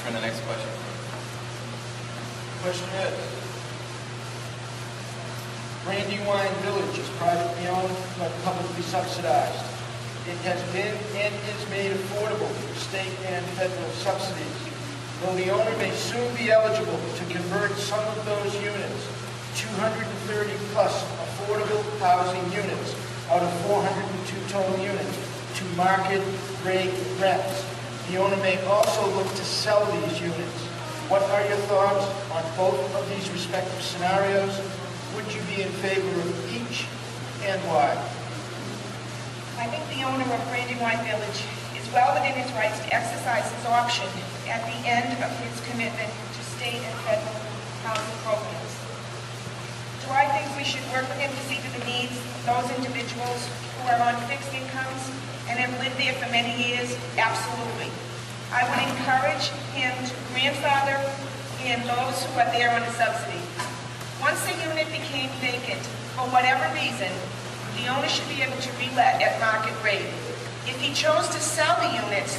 for the next question. Question is, Brandywyne Village is privately owned but publicly subsidized. It has been and is made affordable through state and federal subsidies. Though the owner may soon be eligible to convert some of those units, 230 plus affordable housing units out of 402 total units, to market rate rents. The owner may also look to sell these units. What are your thoughts on both of these respective scenarios? Would you be in favor of each, and why? I think the owner of Brandywyne Village is well within his rights to exercise his option at the end of his commitment to state and federal housing programs. Do I think we should work with him to see to the needs of those individuals who are on fixed incomes and have lived there for many years? Absolutely. I would encourage him to grandfather in those who are there on a subsidy. Once the unit became vacant, for whatever reason, the owner should be able to relet at market rate. If he chose to sell the units,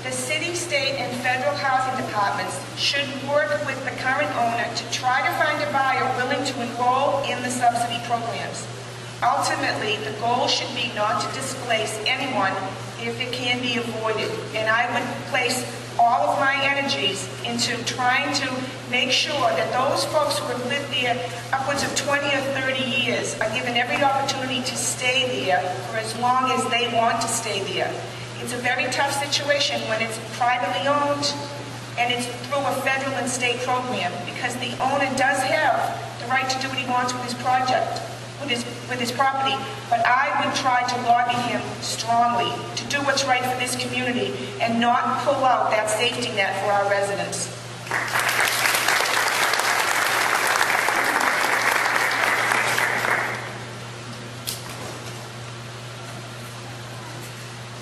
the city, state, and federal housing departments should work with the current owner to try to find a buyer willing to enroll in the subsidy programs. Ultimately, the goal should be not to displace anyone if it can be avoided, and I would place all of my energies into trying to make sure that those folks who have lived there upwards of 20 or 30 years are given every opportunity to stay there for as long as they want to stay there. It's a very tough situation when it's privately owned and it's through a federal and state program, because the owner does have the right to do what he wants with his project, with his property, but I would try to lobby him strongly to do what's right for this community and not pull out that safety net for our residents.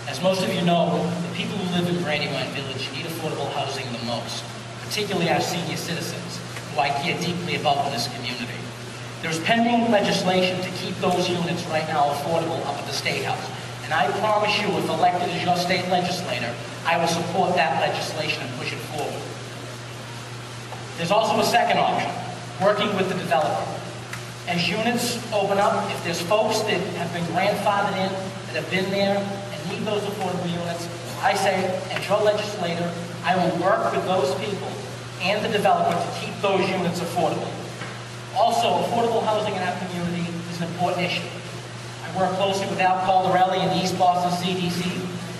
As most of you know, the people who live in Brandywyne Village need affordable housing the most, particularly our senior citizens, who I care deeply about in this community. There's pending legislation to keep those units right now affordable up at the State House. And I promise you, if elected as your state legislator, I will support that legislation and push it forward. There's also a second option, working with the developer. As units open up, if there's folks that have been grandfathered in, that have been there and need those affordable units, I say, as your legislator, I will work with those people and the developer to keep those units affordable. Also, affordable housing in our community is an important issue. I work closely with Al Caldarelli and the East Boston CDC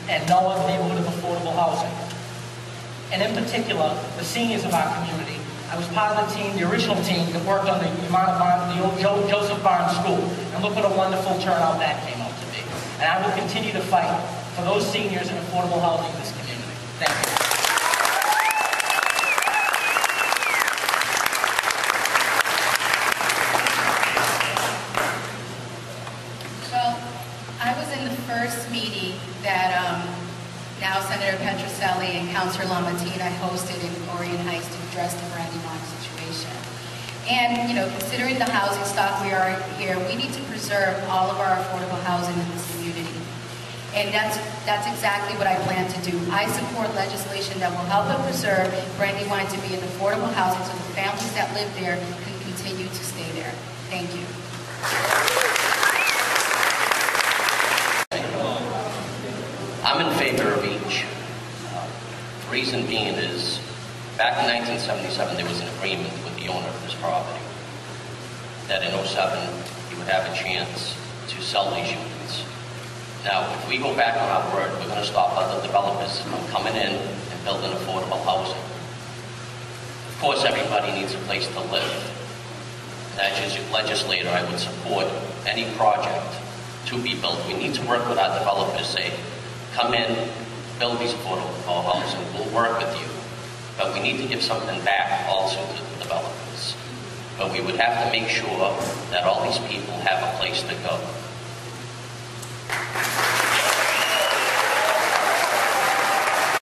and NOAA, the Neighborhood of Affordable Housing. And in particular, the seniors of our community. I was part of the team, the original team, that worked on the old Joseph Barnes School. And look what a wonderful turnout that came out to be. And I will continue to fight for those seniors and affordable housing in this community. Thank you. First meeting that now Senator Petroselli and Councilor LaMattina hosted in Orion Heights to address the Brandywyne situation. And, you know, considering the housing stock we are here, we need to preserve all of our affordable housing in this community. And that's exactly what I plan to do. I support legislation that will help and preserve Brandywyne to be an affordable housing so the families that live there can continue to stay there. Thank you. I'm in favor of each. The reason being is, back in 1977, there was an agreement with the owner of this property that in 07, he would have a chance to sell these units. Now, if we go back on our word, we're going to stop other developers from coming in and building affordable housing. Of course, everybody needs a place to live. And as a legislator, I would support any project to be built. We need to work with our developers, say, come in, build these affordable housing, we'll work with you. But we need to give something back also to the developers. But we would have to make sure that all these people have a place to go.